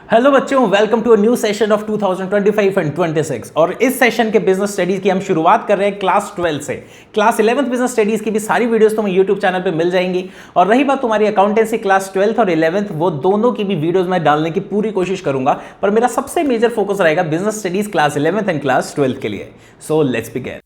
Hello बच्चों, welcome to a new session of 2025 and 26। और इस सेशन के बिजनेस स्टडीज की हम शुरुआत कर रहे हैं क्लास 12 से। क्लास 11th बिजनेस स्टडीज की भी सारी वीडियोस तुम्हें यूट्यूब चैनल पे मिल जाएंगी। और रही बात तुम्हारी अकाउंटेंसी क्लास 12th और 11th, वो दोनों की भी वीडियोस मैं डालने की पूरी कोशिश करूंगा, पर मेरा सबसे मेजर फोकस रहेगा business studies class 11th and class 12th के लिए। So let's begin.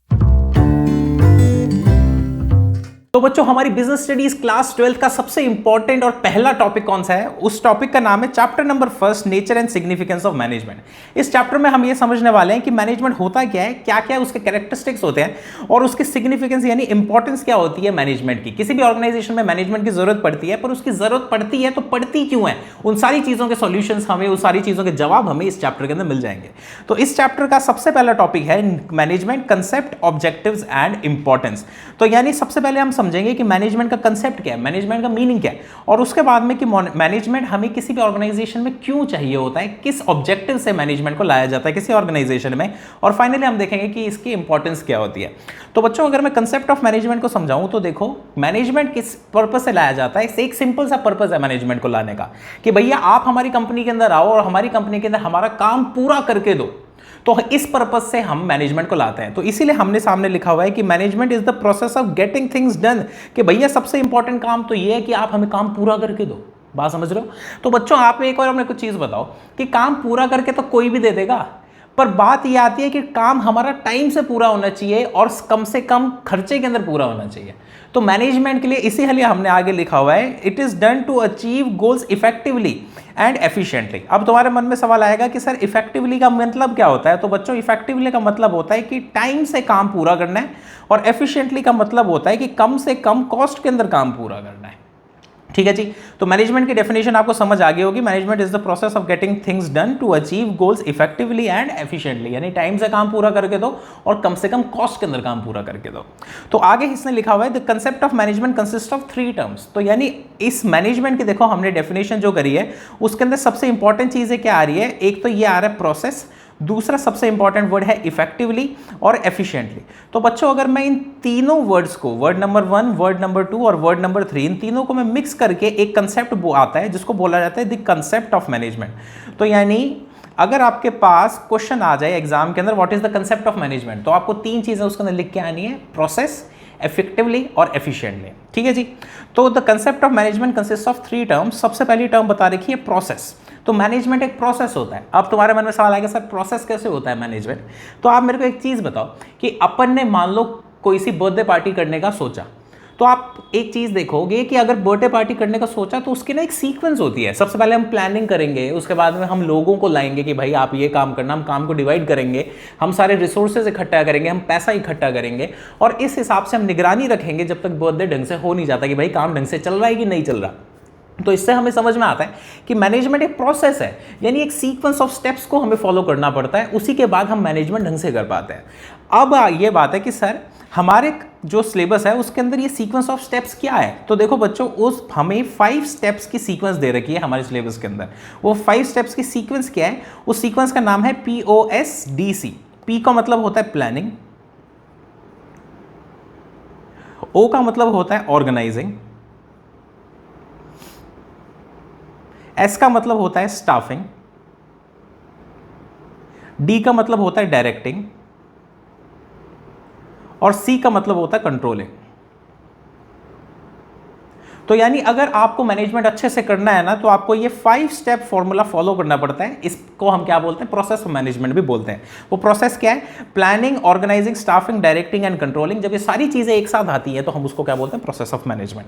तो बच्चों, हमारी बिजनेस स्टडीज क्लास 12 का सबसे इंपॉर्टेंट और पहला टॉपिक कौन सा है? उस टॉपिक का नाम है chapter number 1, nature and significance of management. इस चैप्टर में हम ये समझने वाले हैं कि मैनेजमेंट होता क्या है, क्या क्या उसके कैरेक्टरिस्टिक्स होते हैं और उसकी सिग्निफिकेंस यानी इंपॉर्टेंस क्या होती है मैनेजमेंट की। किसी भी ऑर्गेनाइजेशन में मैनेजमेंट की जरूरत पड़ती है, पर उसकी जरूरत पड़ती है तो पड़ती क्यों है, उन सारी चीजों के सॉल्यूशंस हमें, उन सारी चीजों के जवाब हमें इस चैप्टर के अंदर मिल जाएंगे। तो इस चैप्टर का सबसे पहला टॉपिक है management concept, objectives and importance. तो यानी सबसे पहले हम समझेंगे कि मैनेजमेंट का कंसेप्ट क्या है, मैनेजमेंट का मीनिंग क्या है, और उसके बाद में कि मैनेजमेंट हमें किसी भी ऑर्गेनाइजेशन में क्यों चाहिए होता है, किस ऑब्जेक्टिव से मैनेजमेंट को लाया जाता है किसी ऑर्गेनाइजेशन में, और फाइनली हम देखेंगे कि इसकी इंपॉर्टेंस क्या होती है। तो बच्चों, अगर मैं कंसेप्ट ऑफ मैनेजमेंट को समझाऊं तो देखो, मैनेजमेंट किस पर्पस से लाया जाता है। एक सिंपल सा पर्पस है मैनेजमेंट को लाने का कि भैया आप हमारी कंपनी के अंदर आओ और हमारी कंपनी के अंदर हमारा काम पूरा करके दो। तो इस पर्पस से हम मैनेजमेंट को लाते हैं। तो इसीलिए हमने सामने लिखा हुआ है कि management is the process of getting things done, कि भैया सबसे इंपॉर्टेंट काम तो ये है कि आप हमें काम पूरा करके दो। बात समझ रहे हो? तो बच्चों, आप एक और हमें कुछ चीज बताओ कि काम पूरा करके तो कोई भी दे देगा, पर बात यह आती है कि काम हमारा टाइम से पूरा होना चाहिए और कम से कम खर्चे के अंदर पूरा होना चाहिए। तो मैनेजमेंट के लिए इसीलिए हमने आगे लिखा हुआ है, it is done to achieve goals effectively and efficiently. अब तुम्हारे मन में सवाल आएगा कि सर इफेक्टिवली का मतलब क्या होता है? तो बच्चों, इफेक्टिवली का मतलब होता है कि टाइम से काम पूरा करना है, और एफिशिएंटली का मतलब होता है कि कम से कम कॉस्ट के अंदर काम पूरा करना है। ठीक है जी। तो मैनेजमेंट की डेफिनेशन आपको समझ आ गई होगी। Management is the process of getting things done to achieve goals effectively and efficiently, यानी टाइम से काम पूरा करके दो और कम से कम कॉस्ट के अंदर काम पूरा करके दो। तो आगे इसने लिखा हुआ है the concept of management consist of 3 terms. तो यानी इस मैनेजमेंट की देखो हमने डेफिनेशन जो करी है उसके अंदर सबसे इंपॉर्टेंट चीजें क्या आ रही है? एक तो ये आ रहा है प्रोसेस, दूसरा सबसे इंपॉर्टेंट वर्ड है इफेक्टिवली और एफिशिएंटली। तो बच्चों, अगर मैं इन तीनों वर्ड्स को, वर्ड नंबर 1, वर्ड नंबर 2 और वर्ड नंबर 3, इन तीनों को मैं मिक्स करके एक कंसेप्ट आता है जिसको बोला जाता है द कंसेप्ट ऑफ मैनेजमेंट। तो यानी अगर आपके पास क्वेश्चन आ जाए एग्जाम के अंदर, what is the concept of management, तो आपको 3 चीजें उसके अंदर लिख के आनी है, प्रोसेस, इफेक्टिवली और एफिशिएंटली। ठीक है जी। तो the concept of management consist of 3 terms. सबसे पहली टर्म बता रखी है प्रोसेस। तो मैनेजमेंट एक प्रोसेस होता है। अब तुम्हारे मन में सवाल आएगा, सर प्रोसेस कैसे होता है मैनेजमेंट? तो आप मेरे को एक चीज बताओ कि अपन ने मान लो कोई सी बर्थडे पार्टी करने का सोचा, तो आप एक चीज देखोगे कि अगर बर्थडे पार्टी करने का सोचा तो उसकी ना एक सीक्वेंस होती है। सबसे पहले हम प्लानिंग करेंगे, उसके बाद में हम लोगों को लाएंगे कि भाई आप ये काम करना, हम काम को डिवाइड करेंगे, हम सारे रिसोर्सेज इकट्ठा करेंगे, हम पैसा इकट्ठा करेंगे, और इस हिसाब से हम निगरानी रखेंगे जब तक बर्थडे ढंग से हो नहीं जाता कि भाई काम ढंग से चल रहा है कि नहीं चल रहा। तो इससे हमें समझ में आता है कि मैनेजमेंट एक प्रोसेस है, यानी एक सीक्वेंस ऑफ स्टेप्स को हमें फॉलो करना पड़ता है, उसी के बाद हम मैनेजमेंट ढंग से कर पाते हैं। अब ये बात है कि सर हमारे जो सिलेबस है उसके अंदर ये सीक्वेंस ऑफ स्टेप्स क्या है? तो देखो बच्चों, उस हमें 5 स्टेप्स की सीक्वेंस दे रखी है हमारे सिलेबस के अंदर। वो 5 स्टेप्स की सीक्वेंस क्या है? उस सीक्वेंस का नाम है POSDC। P का मतलब होता है प्लानिंग, O का मतलब होता है ऑर्गेनाइजिंग, S का मतलब होता है स्टाफिंग, D का मतलब होता है डायरेक्टिंग, और C का मतलब होता है कंट्रोलिंग। तो यानी अगर आपको मैनेजमेंट अच्छे से करना है ना, तो आपको ये 5 स्टेप फॉर्मूला फॉलो करना पड़ता है। इसको हम क्या बोलते हैं? प्रोसेस ऑफ मैनेजमेंट भी बोलते हैं। वो प्रोसेस क्या है? Planning, organising, staffing, directing and controlling. जब ये सारी चीजें एक साथ आती है तो हम उसको क्या बोलते हैं? Process of management.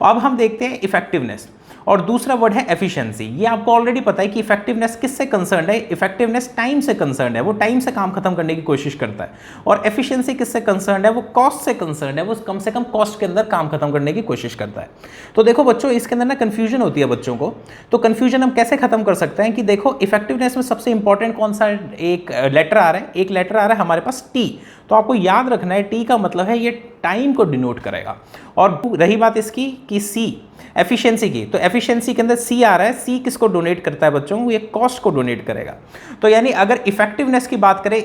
अब हम देखते हैं इफेक्टिवनेस, और दूसरा वर्ड है एफिशिएंसी। ये आपको ऑलरेडी पता है कि इफेक्टिवनेस किससे कंसर्न है? इफेक्टिवनेस टाइम से कंसर्न है, वो टाइम से काम खत्म करने की कोशिश करता है। और एफिशिएंसी किससे कंसर्न है? वो कॉस्ट से कंसर्न है, वो कम से कम कॉस्ट के अंदर काम खत्म करने की कोशिश करता है। तो देखो बच्चों, इसके अंदर ना कंफ्यूजन होती है बच्चों को। तो कंफ्यूजन हम कैसे खत्म कर सकते हैं कि देखो, इफेक्टिवनेस में सबसे इंपॉर्टेंट कौन सा एक लेटर आ रहा है? एक लेटर आ रहा है हमारे पास T। तो आपको याद रखना है T का मतलब है ये टाइम को डिनोट करेगा। और रही बात इसकी कि C एफिशिएंसी की, तो एफिशिएंसी के अंदर C आ रहा है। C किसको डोनेट करता है बच्चों? ये कॉस्ट को डोनेट करेगा। तो यानी अगर इफेक्टिवनेस की बात करें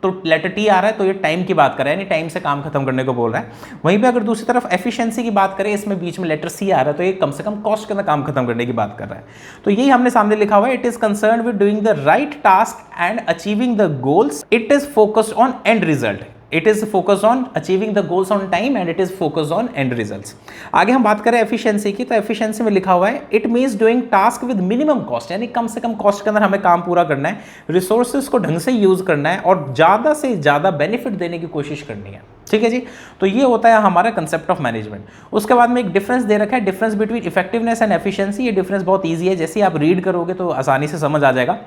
तो लेटर टी आ रहा है तो ये टाइम की बात कर रहा है, यानी टाइम से काम खत्म करने को बोल रहा है। वहीं पे अगर दूसरी तरफ एफिशिएंसी की बात करें, इसमें बीच में लेटर सी आ रहा है तो ये कम से कम कॉस्ट के अंदर काम खत्म करने की बात कर रहा है। तो यही हमने सामने लिखा हुआ है, it is concern with doing the right task and achieving the goals, it is focused on and result, it is focused on achieving the goals on time and it is focused on and results. आगे हम बात करें efficiency की, तो efficiency में लिखा हुआ है it means doing task with minimum cost, यानी कम से कम कॉस्ट के अंदर हमें काम पूरा करना है, रिसोर्सेज को ढंग से यूज करना है और ज्यादा से ज्यादा बेनिफिट देने की कोशिश करनी है। ठीक है जी, तो ये होता है हमारा कंसेप्ट ऑफ मैनेजमेंट। उसके बाद में एक डिफरेंस दे रखा है, difference between effectiveness and efficiency. ये डिफरेंस बहुत ईजी है, जैसे आप रीड करोगे तो आसानी से समझ आ जाएगा।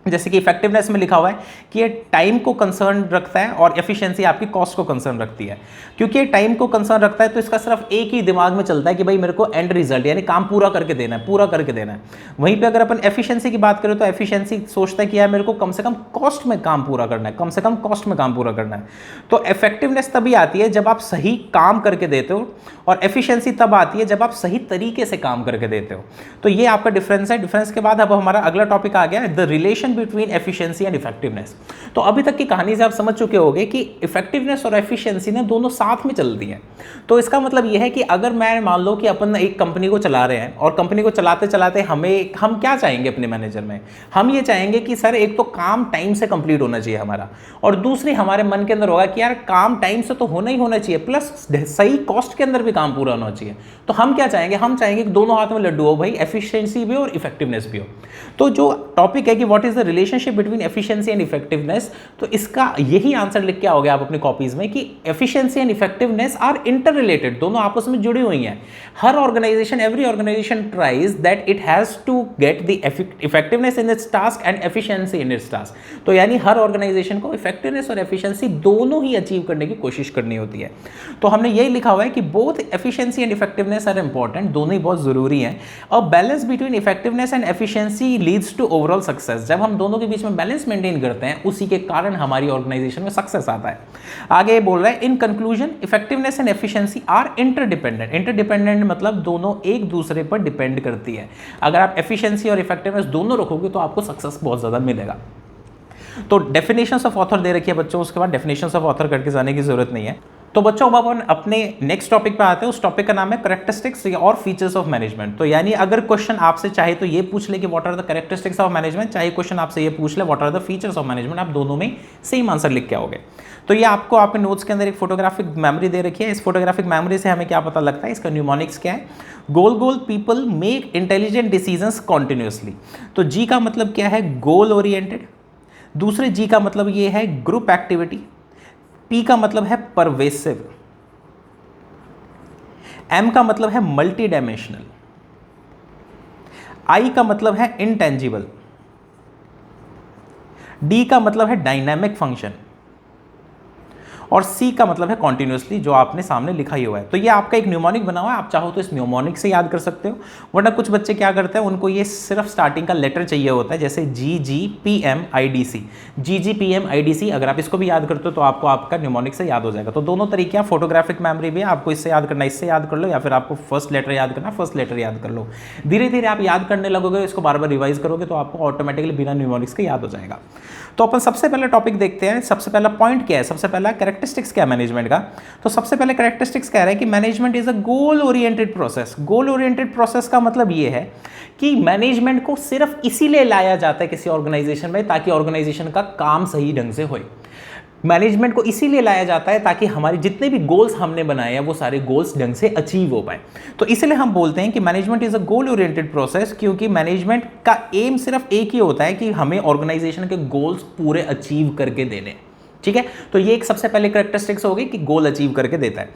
जैसे कि इफेक्टिवनेस में लिखा हुआ है कि ये टाइम को कंसर्न रखता है और एफिशिएंसी आपकी कॉस्ट को कंसर्न रखती है। क्योंकि ये टाइम को कंसर्न रखता है तो इसका सिर्फ एक ही दिमाग में चलता है कि भाई मेरे को एंड रिजल्ट यानी काम पूरा करके देना है, पूरा करके देना है। वहीं पे अगर अपन एफिशिएंसी की बात करें तो एफिशिएंसी सोचता है कि यार मेरे को कम से कम कॉस्ट में काम पूरा करना है, कम से कम कॉस्ट में काम पूरा करना है। तो इफेक्टिवनेस तभी आती है जब आप सही काम करके देते हो और एफिशिएंसी तब आती है जब आप सही तरीके से काम करके देते हो। तो ये आपका डिफरेंस है। डिफरेंस के बाद अब हमारा अगला टॉपिक आ गया, the relation between efficiency and effectiveness. तो अभी तक की कहानी से आप समझ चुके होंगे कि इफेक्टिवनेस और एफिशिएंसी ने दोनों साथ में चलती हैं। तो इसका मतलब यह है कि अगर मैं मान लो कि अपन एक कंपनी को चला रहे हैं और कंपनी को चलाते चलाते हम क्या चाहेंगे अपने मैनेजर में, हम ये चाहेंगे कि सर एक तो काम टाइम से कंप्लीट होना चाहिए हमारा, और दूसरी हमारे मन के अंदर होगा कि यार काम टाइम से तो होना ही होना चाहिए, प्लस सही कॉस्ट के अंदर भी काम पूरा होना चाहिए। तो हम क्या चाहेंगे, हम चाहेंगे कि दोनों हाथ में लड्डू हो भाई, एफिशिएंसी भी और इफेक्टिवनेस भी हो। तो जो टॉपिक है कि what is the relationship between efficiency and effectiveness, तो इसका यही आंसर लिख के आओगे आप अपनी कॉपीज में कि efficiency and effectiveness are interrelated, दोनों आपस में जुड़ी हुई हैं। हर organisation, every organisation tries that it has to get the effectiveness in its task and efficiency in its task. तो यानी हर ऑर्गेनाइजेशन को इफेक्टिवनेस और एफिशिएंसी दोनों ही अचीव करने की कोशिश करनी होती है। तो हमने यही लिखा हुआ है कि both efficiency and effectiveness are important, दोनों ही बहुत जरूरी हैं। और balance between effectiveness and efficiency leads to overall success. जब हम दोनों के बीच में बैलेंस मेंटेन करते हैं उसी के कारण हमारी ऑर्गेनाइजेशन में सक्सेस आता है। आगे बोल रहा है in conclusion effectiveness and efficiency are interdependent. Interdependent मतलब दोनों एक दूसरे पर डिपेंड करती है। अगर आप एफिशिएंसी और इफेक्टिवनेस दोनों रखोगे तो आपको सक्सेस बहुत ज्यादा मिलेगा। तो डेफिनेशंस ऑफ ऑथर दे रखी है बच्चों, उसके बाद डेफिनेशंस ऑफ ऑथर करके जाने की जरूरत नहीं है। तो बच्चों अब अपन अपने नेक्स्ट टॉपिक पे आते हैं। उस टॉपिक का नाम है कैरेक्टरिस्टिक्स और फीचर्स ऑफ मैनेजमेंट। तो यानी अगर क्वेश्चन आपसे चाहे तो ये पूछ ले कि what are the characteristics of management, चाहे क्वेश्चन आपसे ये पूछ ले what are the features of management, आप दोनों में सेम आंसर लिख के आओगे। तो ये आपको आपके नोट्स के अंदर एक फोटोग्राफिक मेमोरी दे रखी है। इस फोटोग्राफिक मेमोरी से हमें क्या पता लगता है, इसका न्यूमोनिक्स क्या है। Goal goal people make intelligent decisions continuously. तो जी का मतलब क्या है, गोल ओरिएंटेड। दूसरे जी का मतलब ये है ग्रुप एक्टिविटी। पी का मतलब है परवेसिव। एम का मतलब है मल्टी डायमेंशनल। आई का मतलब है इंटेंजिबल। डी का मतलब है डायनामिक फंक्शन और सी का मतलब है कॉन्टिन्यूसली, जो आपने सामने लिखा ही हुआ है। तो ये आपका एक न्यूमोनिक बना हुआ है, आप चाहो तो इस न्यूमोनिक से याद कर सकते हो, वरना कुछ बच्चे क्या करते हैं उनको ये सिर्फ स्टार्टिंग का लेटर चाहिए होता है, जैसे GGPMIDC। GGPMIDC अगर आप इसको भी याद करते हो तो आपको आपका न्यूमोनिक से याद हो जाएगा। तो दोनों तरीके हैं, फोटोग्राफिक मेमोरी भी है, आपको इससे याद करना इससे याद कर लो, या फिर आपको फर्स्ट लेटर याद करना फर्स्ट लेटर याद कर लो। धीरे धीरे आप याद करने लगोगे, इसको बार बार रिवाइज करोगे तो आपको ऑटोमेटिकली बिना न्यूमोनिक्स के याद हो जाएगा। तो अपन सबसे पहले टॉपिक देखते हैं। सबसे पहला पॉइंट क्या है, सबसे पहला कैरेक्टरिस्टिक्स क्या है मैनेजमेंट का। तो सबसे पहले कैरेक्टरिस्टिक्स कह रहा है कि management is a goal oriented process. Goal oriented process का मतलब ये है कि मैनेजमेंट को सिर्फ इसीलिए लाया जाता है किसी ऑर्गेनाइजेशन में ताकि ऑर्गेनाइजेशन का काम सही ढंग से होए। मैनेजमेंट को इसीलिए लाया जाता है ताकि हमारे जितने भी गोल्स हमने बनाए हैं वो सारे गोल्स ढंग से अचीव हो पाए। तो इसलिए हम बोलते हैं कि management is a goal oriented process, क्योंकि मैनेजमेंट का एम सिर्फ एक ही होता है कि हमें ऑर्गेनाइजेशन के गोल्स पूरे अचीव करके देने। ठीक है, तो ये एक सबसे पहले कैरेक्टरिस्टिक्स होगी कि गोल अचीव करके देता है।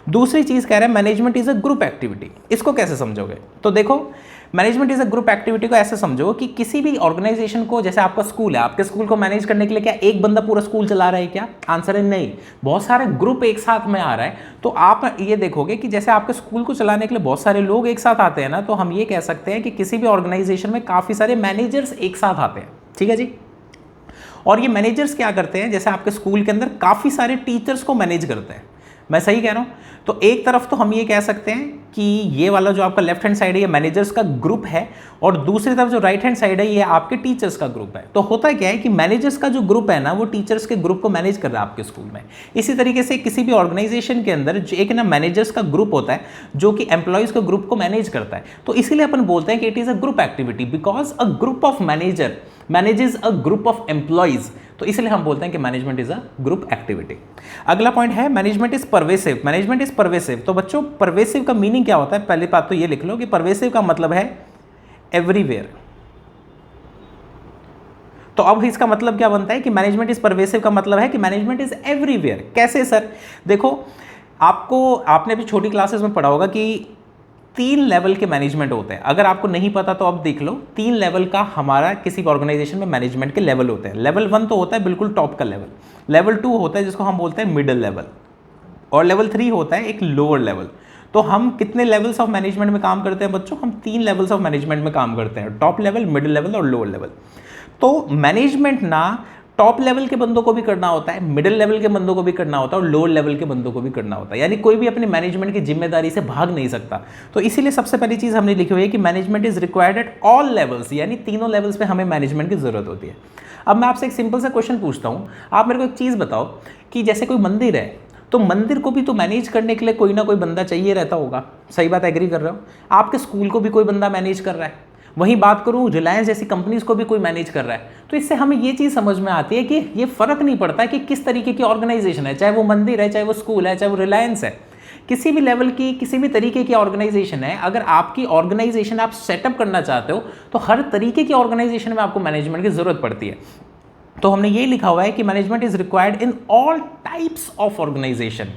दूसरी चीज कह रहा है management is a group activity. इसको कैसे समझोगे, तो देखो management is a group activity को ऐसे समझो कि किसी भी ऑर्गेनाइजेशन को, जैसे आपका स्कूल है, आपके स्कूल को मैनेज करने के लिए क्या एक बंदा पूरा स्कूल चला रहा है क्या? आंसर है नहीं, बहुत सारे ग्रुप एक साथ में आ रहा है। तो आप ये देखोगे कि जैसे आपके स्कूल को चलाने के लिए बहुत सारे लोग एक साथ आते हैं ना, तो हम ये कह सकते हैं कि किसी भी ऑर्गेनाइजेशन में काफी सारे मैनेजर्स एक साथ आते हैं। ठीक है जी, और ये मैनेजर्स क्या करते हैं, जैसे आपके स्कूल के अंदर काफी सारे टीचर्स को मैनेज करते हैं। मैं सही कह रहा हूँ? तो एक तरफ तो हम ये कह सकते हैं कि ये वाला जो आपका लेफ्ट हैंड साइड है ये मैनेजर्स का ग्रुप है, और दूसरी तरफ जो राइट हैंड साइड है ये आपके टीचर्स का ग्रुप है। तो होता क्या है कि मैनेजर्स का जो ग्रुप है ना वो टीचर्स के ग्रुप को मैनेज कर रहा है आपके स्कूल में। इसी तरीके से किसी भी ऑर्गेनाइजेशन के अंदर एक ना मैनेजर्स का ग्रुप होता है जो कि एम्प्लॉयज के ग्रुप को मैनेज करता है। तो इसीलिए अपन बोलते हैं कि it is a group activity, because a group of manager manages a group of employees. तो इसलिए हम बोलते हैं कि management is a group activity. अगला पॉइंट है management is pervasive. Management is pervasive. तो बच्चों परवेसिव का मीनिंग क्या होता है? पहली बात तो ये लिख लो कि परवेसिव का मतलब है एवरीवेयर। तो अब इसका मतलब क्या बनता है कि मैनेजमेंट इज परवेसिव का मतलब है कि मैनेजमेंट इज एवरीवेयर। कैसे सर? देखो आपने अभी छोटी क्लासेस में पढ़ा होगा कि 3 लेवल के मैनेजमेंट होते हैं। अगर आपको नहीं पता तो अब देख लो, 3 लेवल का हमारा किसी ऑर्गेनाइजेशन में मैनेजमेंट के लेवल होते हैं। लेवल 1 तो होता है बिल्कुल टॉप का लेवल, लेवल 2 होता है जिसको हम बोलते हैं मिडिल लेवल, और लेवल 3 होता है एक लोअर लेवल। तो हम कितने लेवल्स ऑफ मैनेजमेंट में काम करते हैं बच्चों? हम 3 लेवल्स ऑफ मैनेजमेंट में काम करते हैं, टॉप लेवल, मिडिल लेवल और लोअर लेवल। तो मैनेजमेंट ना टॉप लेवल के बंदों को भी करना होता है, मिडिल लेवल के बंदों को भी करना होता है और लोअर लेवल के बंदों को भी करना होता है। यानी कोई भी अपनी मैनेजमेंट की जिम्मेदारी से भाग नहीं सकता। तो इसीलिए सबसे पहली चीज हमने लिखी हुई है कि management is required at all levels, यानी तीनों लेवल्स पे हमें मैनेजमेंट की जरूरत होती है। अब मैं आपसे एक सिंपल सा क्वेश्चन पूछता हूं, आप मेरे को एक चीज बताओ कि जैसे कोई मंदिर है तो मंदिर को भी तो मैनेज करने के लिए कोई ना कोई बंदा चाहिए रहता होगा। सही बात, एग्री कर रहे हो? आपके स्कूल को भी कोई बंदा मैनेज कर रहा है। वहीं बात करूं रिलायंस जैसी कंपनीज को भी कोई मैनेज कर रहा है। तो इससे हमें ये चीज़ समझ में आती है कि ये फर्क नहीं पड़ता कि किस तरीके की ऑर्गेनाइजेशन है, चाहे वो मंदिर है, चाहे वो स्कूल है, चाहे वो रिलायंस है, किसी भी लेवल की किसी भी तरीके की ऑर्गेनाइजेशन है। अगर आपकी ऑर्गेनाइजेशन आप सेटअप करना चाहते हो तो हर तरीके की ऑर्गेनाइजेशन में आपको मैनेजमेंट की जरूरत पड़ती है। तो हमने ये लिखा हुआ है कि management is required in all types of organisation.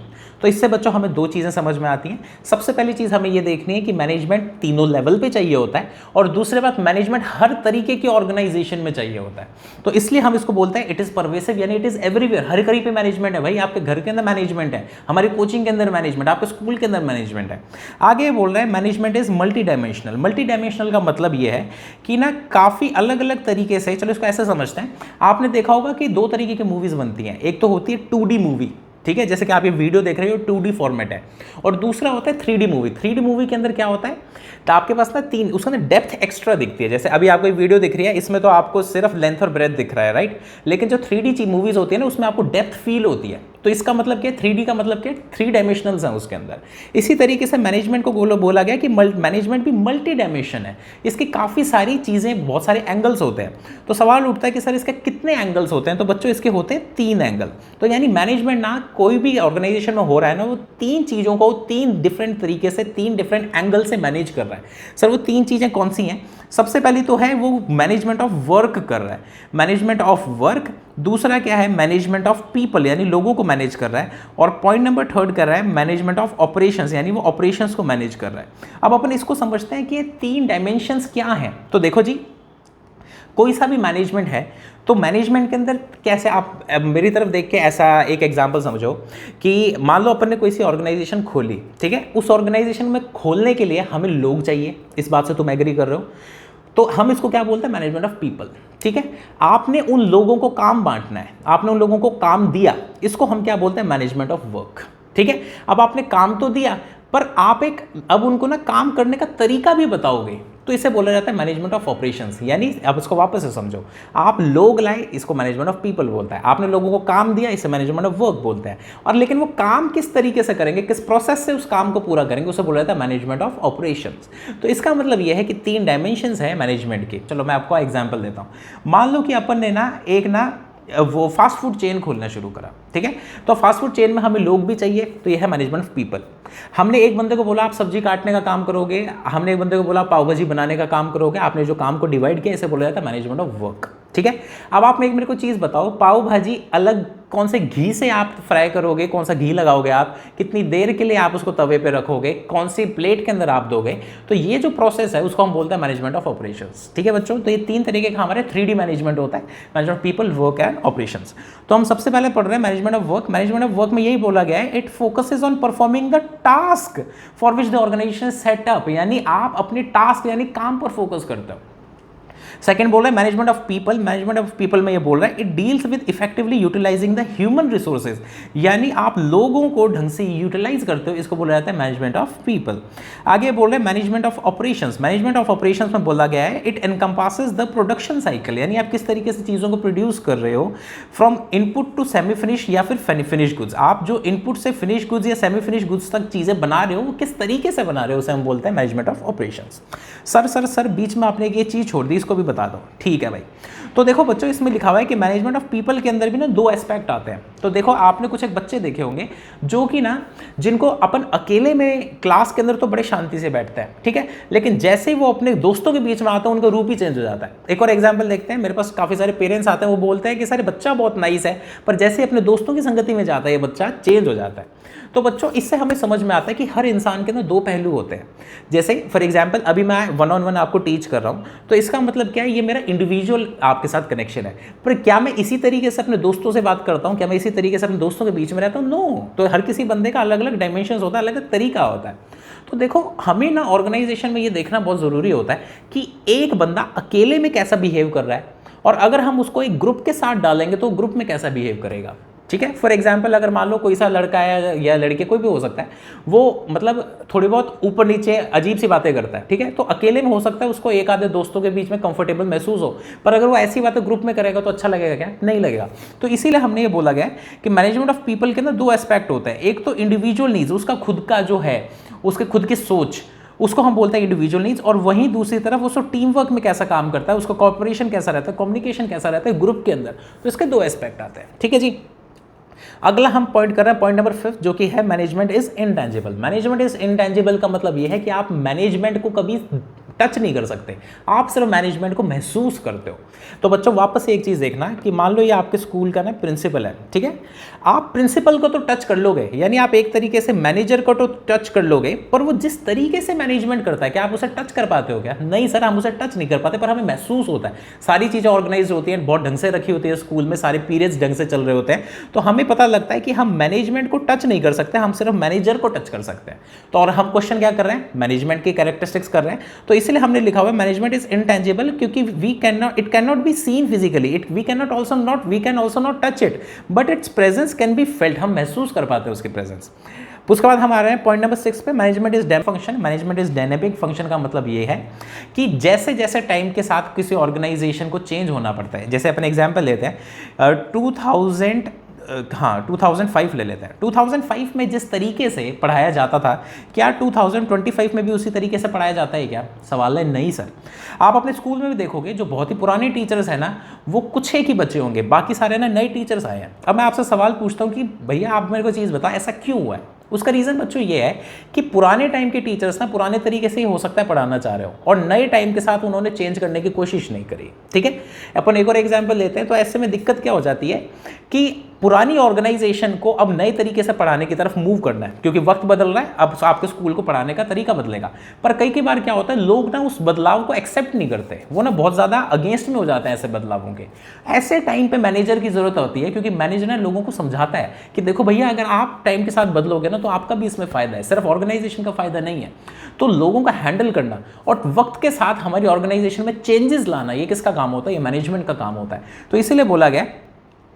तो इससे बच्चों हमें 2 चीज़ें समझ में आती हैं। सबसे पहली चीज़ हमें ये देखनी है कि मैनेजमेंट तीनों लेवल पे चाहिए होता है, और दूसरे बात मैनेजमेंट हर तरीके की ऑर्गेनाइजेशन में चाहिए होता है। तो इसलिए हम इसको बोलते हैं इट इज़ परवेसिव, यानी इट इज़ एवरीवेयर। हर कहीं पे मैनेजमेंट है भाई। आपके घर के अंदर मैनेजमेंट है, हमारी कोचिंग के अंदर मैनेजमेंट, आपके स्कूल के अंदर मैनेजमेंट है। आगे बोल रहे हैं management is multi dimensional. Multi dimensional का मतलब ये है कि ना काफ़ी अलग अलग तरीके से, चलो इसको ऐसे समझते हैं। आपने देखा होगा कि 2 तरीके की मूवीज़ बनती हैं। एक तो होती है 2D मूवी, ठीक है, जैसे कि आप ये वीडियो देख रहे हो 2D फॉर्मेट है, और दूसरा होता है 3D मूवी। 3D मूवी के अंदर क्या होता है, तो आपके पास ना 3 उसके अंदर डेप्थ एक्स्ट्रा दिखती है। जैसे अभी आपको एक वीडियो दिख रही है, इसमें तो आपको सिर्फ लेंथ और ब्रेथ दिख रहा है, राइट। लेकिन जो 3D मूवीज होती है ना उसमें आपको डेप्थ फील होती है। तो इसका मतलब क्या है, 3D का मतलब क्या है, 3 डायमेंशनल्स हैं उसके अंदर। इसी तरीके से मैनेजमेंट को बोला गया कि मैनेजमेंट भी मल्टी डायमेंशन है। इसकी काफ़ी सारी चीज़ें, बहुत सारे एंगल्स होते हैं। तो सवाल उठता है कि सर इसके कितने एंगल्स होते हैं? तो बच्चों इसके होते हैं 3 एंगल। तो यानी मैनेजमेंट ना कोई भी ऑर्गेनाइजेशन में हो रहा है ना, वो 3 चीज़ों को 3 डिफरेंट तरीके से, 3 डिफरेंट एंगल से मैनेज कर रहा है। सर वो 3 चीज़ें कौन सी हैं? सबसे पहली तो है वो मैनेजमेंट ऑफ वर्क कर रहा है, मैनेजमेंट ऑफ वर्क। दूसरा क्या है, मैनेजमेंट ऑफ पीपल, यानी लोगों को मैनेज कर रहा है। और पॉइंट नंबर 3 कर रहा है मैनेजमेंट ऑफ ऑपरेशंस, यानी वो ऑपरेशंस को मैनेज कर रहा है। अब अपन इसको समझते हैं कि ये 3 डायमेंशंस क्या हैं। तो देखो जी, कोई सा भी मैनेजमेंट है तो मैनेजमेंट के अंदर कैसे, आप मेरी तरफ देख के ऐसा एक एग्जांपल समझो कि मान लो अपन ने कोई सी ऑर्गेनाइजेशन खोली, ठीक है। उस ऑर्गेनाइजेशन में खोलने के लिए हमें लोग चाहिए, इस बात से तुम एग्री कर रहे हो। तो हम इसको क्या बोलते हैं, मैनेजमेंट ऑफ पीपल, ठीक है। आपने उन लोगों को काम बांटना है, आपने उन लोगों को काम दिया, इसको हम क्या बोलते हैं, मैनेजमेंट ऑफ वर्क, ठीक है। अब आपने काम तो दिया, पर आप अब उनको ना काम करने का तरीका भी बताओगे, तो इसे बोला जाता है मैनेजमेंट ऑफ ऑपरेशंस। यानी अब इसको वापस से समझो, आप लोग लाए, इसको मैनेजमेंट ऑफ पीपल बोलता है। आपने लोगों को काम दिया, इसे मैनेजमेंट ऑफ वर्क बोलते हैं। और लेकिन वो काम किस तरीके से करेंगे, किस प्रोसेस से उस काम को पूरा करेंगे, उसे बोला जाता है मैनेजमेंट ऑफ ऑपरेशंस। तो इसका मतलब यह है कि 3 डायमेंशंस है मैनेजमेंट के। चलो मैं आपको एग्जाम्पल देता हूँ। मान लो कि अपन ने ना एक वो फास्ट फूड चेन खोलना शुरू करा, ठीक है। तो फास्ट फूड चेन में हमें लोग भी चाहिए, तो यह है मैनेजमेंट ऑफ पीपल। हमने एक बंदे को बोला आप सब्जी काटने का काम करोगे, हमने एक बंदे को बोला पाव भाजी बनाने का काम करोगे। आपने जो काम को डिवाइड किया, इसे बोला जाता है मैनेजमेंट ऑफ वर्क, ठीक है। अब आप मेरे को चीज़ बताओ, पाव भाजी अलग कौन से घी से आप फ्राई करोगे, कौन सा घी लगाओगे आप, कितनी देर के लिए आप उसको तवे पे रखोगे, कौन सी प्लेट के अंदर आप दोगे, तो ये जो प्रोसेस है उसको हम बोलते हैं मैनेजमेंट ऑफ ऑपरेशंस, ठीक है बच्चों। तो ये 3 तरीके का हमारे 3D मैनेजमेंट होता है, management of people, work and operations. तो हम सबसे पहले पढ़ रहे हैं management of work. Management of work में यही बोला गया है, it focuses on performing the task for which the organisation setup, यानी आप अपने टास्क यानी काम पर फोकस करते हो। सेकंड बोल रहा है management of people, management of people में ये बोल रहा है it deals with effectively utilising the human resources, यानी आप लोगों को ढंग से यूटिलाइज करते हो, इसको बोला जाता है मैनेजमेंट ऑफ पीपल। आगे बोल रहे हैं management of operations, management of operations में बोला गया है it encompasses the production cycle, यानी आप किस तरीके से चीज़ों को प्रोड्यूस कर रहे हो from input to semi finish या फिर फिनिश गुड्स, आप जो इनपुट से फिनिश गुड्स या सेमी फिनिश गुड्स तक चीज़ें बना रहे हो वो किस तरीके से बना रहे हो, उसे हम बोलते हैं मैनेजमेंट ऑफ ऑपरेशंस। सर बीच में आपने ये चीज़ छोड़ दी, इसको भी बता दो, ठीक है भाई। तो देखो बच्चों इसमें लिखा हुआ है कि मैनेजमेंट ऑफ पीपल के अंदर भी ना दो एस्पेक्ट आते हैं। तो देखो आपने कुछ एक बच्चे देखे होंगे जो कि ना जिनको अपन अकेले में क्लास के अंदर तो बड़े शांति से बैठते हैं, ठीक है, लेकिन जैसे ही वो अपने दोस्तों के बीच में आता है उनका रूप ही चेंज हो जाता है। एक और एग्जाम्पल देखते हैं, मेरे पास काफ़ी सारे पेरेंट्स आते हैं, वो बोलते हैं कि सर बच्चा बहुत नाइस है, पर जैसे ही अपने दोस्तों की संगति में जाता है ये बच्चा चेंज हो जाता है। तो बच्चों इससे हमें समझ में आता है कि हर इंसान के ना दो पहलू होते हैं। जैसे फॉर एग्जांपल अभी मैं 1-on-1 आपको टीच कर रहा हूँ, तो इसका मतलब क्या है, ये मेरा इंडिविजुअल आपके साथ कनेक्शन है, पर क्या मैं इसी तरीके से अपने दोस्तों से बात करता हूँ, क्या मैं इसी तरीके से अपने दोस्तों के बीच में रहता हूँ? नो। तो हर किसी बंदे का अलग अलग डायमेंशन होता है, अलग अलग तरीका होता है। तो देखो हमें ना ऑर्गेनाइजेशन में ये देखना बहुत ज़रूरी होता है कि एक बंदा अकेले में कैसा बिहेव कर रहा है, और अगर हम उसको एक ग्रुप के साथ डालेंगे तो ग्रुप में कैसा बिहेव करेगा, ठीक है। फॉर एग्जाम्पल अगर मान लो कोई सा लड़का है या लड़के, कोई भी हो सकता है, वो मतलब थोड़ी बहुत ऊपर नीचे अजीब सी बातें करता है, ठीक है, तो अकेले में हो सकता है उसको एक आधे दोस्तों के बीच में कंफर्टेबल महसूस हो, पर अगर वो ऐसी बातें ग्रुप में करेगा तो अच्छा लगेगा क्या? नहीं लगेगा। तो इसीलिए हमने ये बोला गया कि मैनेजमेंट ऑफ पीपल के अंदर दो एस्पेक्ट होते हैं, एक तो इंडिविजुअल नीड्स, उसका खुद का जो है, उसके खुद की सोच, उसको हम बोलते हैं इंडिविजुअल नीड्स, और वहीं दूसरी तरफ उसको टीम वर्क में कैसा काम करता है, उसका कॉर्पोरेशन कैसा रहता है, कम्युनिकेशन कैसा रहता है ग्रुप के अंदर। तो इसके दो एस्पेक्ट आते हैं, ठीक है जी। अगला हम पॉइंट कर रहे हैं पॉइंट नंबर 5, जो कि है management is intangible. Management is intangible का मतलब यह है कि आप मैनेजमेंट को कभी टच नहीं कर सकते, आप सिर्फ मैनेजमेंट को महसूस करते हो। तो बच्चों वापस से एक चीज़ देखना कि मान लो ये आपके स्कूल का ना प्रिंसिपल है, ठीक है, आप प्रिंसिपल को तो टच कर लोगे, यानी आप एक तरीके से मैनेजर को तो टच कर लोगे, पर वो जिस तरीके से मैनेजमेंट करता है क्या आप उसे टच कर पाते हो क्या? नहीं सर, हम उसे टच नहीं कर पाते, पर हमें महसूस होता है। सारी चीज़ें ऑर्गेनाइज होती हैं, बहुत ढंग से रखी होती है स्कूल में, सारे पीरियड्स ढंग से चल रहे होते हैं, तो हमें पता लगता है कि हम मैनेजमेंट को टच नहीं कर सकते, हम सिर्फ मैनेजर को टच कर सकते हैं। तो और हम क्वेश्चन क्या कर रहे हैं? मैनेजमेंट की कैरेक्टरिस्टिक्स कर रहे हैं। तो इसलिए हमने लिखा हुआ मैनेजमेंट इज इंटेंजिबल, क्योंकि it can not be seen physically, we can also not touch it, but its presence can be felt, हम महसूस कर पाते हैं उसकी प्रेजेंस। उसके बाद हम आ रहे हैं पॉइंट नंबर 6 पे, management is dynamic function. Management is dynamic function का मतलब ये है कि जैसे जैसे टाइम के साथ किसी ऑर्गेनाइजेशन को चेंज होना पड़ता है, जैसे अपन एग्जांपल लेते हैं 2005 ले लेते हैं। 2005 में जिस तरीके से पढ़ाया जाता था, क्या 2025 में भी उसी तरीके से पढ़ाया जाता है क्या? सवाल है नहीं सर। आप अपने स्कूल में भी देखोगे जो बहुत ही पुराने टीचर्स हैं ना, वो कुछ एक ही बच्चे होंगे, बाकी सारे ना नए टीचर्स आए हैं। अब मैं आपसे सवाल पूछता हूँ कि भैया आप मेरे को चीज़ बताएं, ऐसा क्यों हुआ है? उसका रीज़न बच्चों ये है कि पुराने टाइम के टीचर्स ना पुराने तरीके से ही हो सकता है पढ़ाना चाह रहे हो, और नए टाइम के साथ उन्होंने चेंज करने की कोशिश नहीं करी, ठीक है। अपन एक और एग्जांपल लेते हैं। तो ऐसे में दिक्कत क्या हो जाती है कि पुरानी ऑर्गेनाइजेशन को अब नए तरीके से पढ़ाने की तरफ मूव करना है, क्योंकि वक्त बदल रहा है, अब आपके स्कूल को पढ़ाने का तरीका बदलेगा। पर कई बार क्या होता है, लोग ना उस बदलाव को एक्सेप्ट नहीं करते, वो ना बहुत ज़्यादा अगेंस्ट में हो जाते हैं ऐसे बदलावों के। ऐसे टाइम पे मैनेजर की जरूरत होती है, क्योंकि मैनेजर ना लोगों को समझाता है कि देखो भैया अगर आप टाइम के साथ बदलोगे ना तो आपका भी इसमें फायदा है, सिर्फ ऑर्गेनाइजेशन का फायदा नहीं है। तो लोगों का हैंडल करना और वक्त के साथ हमारी ऑर्गेनाइजेशन में चेंजेस लाना, ये किसका काम होता है? ये मैनेजमेंट का काम होता है। तो इसीलिए बोला गया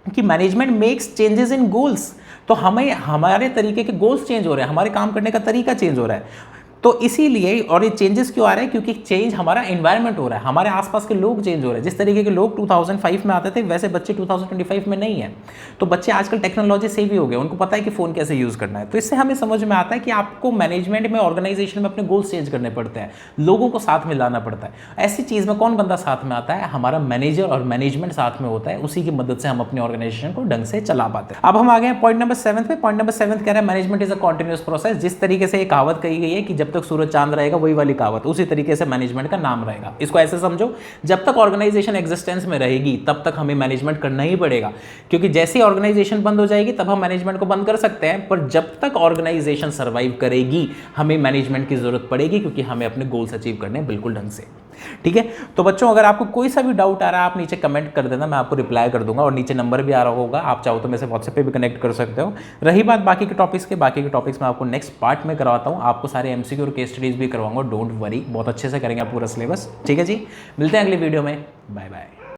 कि management makes changes in goals. तो हमें हमारे तरीके के गोल्स चेंज हो रहे हैं, हमारे काम करने का तरीका चेंज हो रहा है। तो इसीलिए, और ये चेंजेस क्यों आ रहे हैं? क्योंकि चेंज हमारा एनवायरनमेंट हो रहा है, हमारे आसपास के लोग चेंज हो रहे हैं। जिस तरीके के लोग 2005 में आते थे वैसे बच्चे 2025 में नहीं है। तो बच्चे आजकल टेक्नोलॉजी से भी हो गए, उनको पता है कि फ़ोन कैसे यूज़ करना है। तो इससे हमें समझ में आता है कि आपको मैनेजमेंट में, ऑर्गेनाइजेशन में अपने गोल्स चेंज करने पड़ते हैं, लोगों को साथ में लाना पड़ता है। ऐसी चीज़ में कौन बंदा साथ में आता है? हमारा मैनेजर और मैनेजमेंट साथ में होता है, उसी की मदद से हम अपनी ऑर्गेनाइजेशन को ढंग से चला पाते हैं। अब हम आ गए पॉइंट नंबर 7 पे। पॉइंट नंबर 7 कह रहा है management is a continuous process. जिस तरीके से ये कहावत कही गई है कि जब तक सूरज चांद रहेगा, वही वाली कहावत, उसी तरीके से मैनेजमेंट का नाम रहेगा। इसको ऐसे समझो, जब तक ऑर्गेनाइजेशन एग्जिस्टेंस में रहेगी तब तक हमें मैनेजमेंट करना ही पड़ेगा, क्योंकि जैसे ही ऑर्गेनाइजेशन बंद हो जाएगी तब हम मैनेजमेंट को बंद कर सकते हैं। पर जब तक ऑर्गेनाइजेशन सर्वाइव करेगी हमें मैनेजमेंट की जरूरत पड़ेगी, क्योंकि हमें अपने गोल्स अचीव करने हैं बिल्कुल ढंग से, ठीक है। तो बच्चों अगर आपको कोई सा भी डाउट आ रहा है आप नीचे कमेंट कर देना, मैं आपको रिप्लाई कर दूंगा, और नीचे नंबर भी आ रहा होगा, आप चाहो तो मेरे से व्हाट्सएप पे भी कनेक्ट कर सकते हो। रही बात बाकी के टॉपिक्स में आपको नेक्स्ट पार्ट में करवाता हूँ। आपको सारे एमसीक्यू MCQ और केस स्टडीज भी करवाऊंगा, डोंट वरी, बहुत अच्छे से करेंगे आप पूरा सिलेबस। ठीक है जी, मिलते हैं अगली वीडियो में, बाय बाय।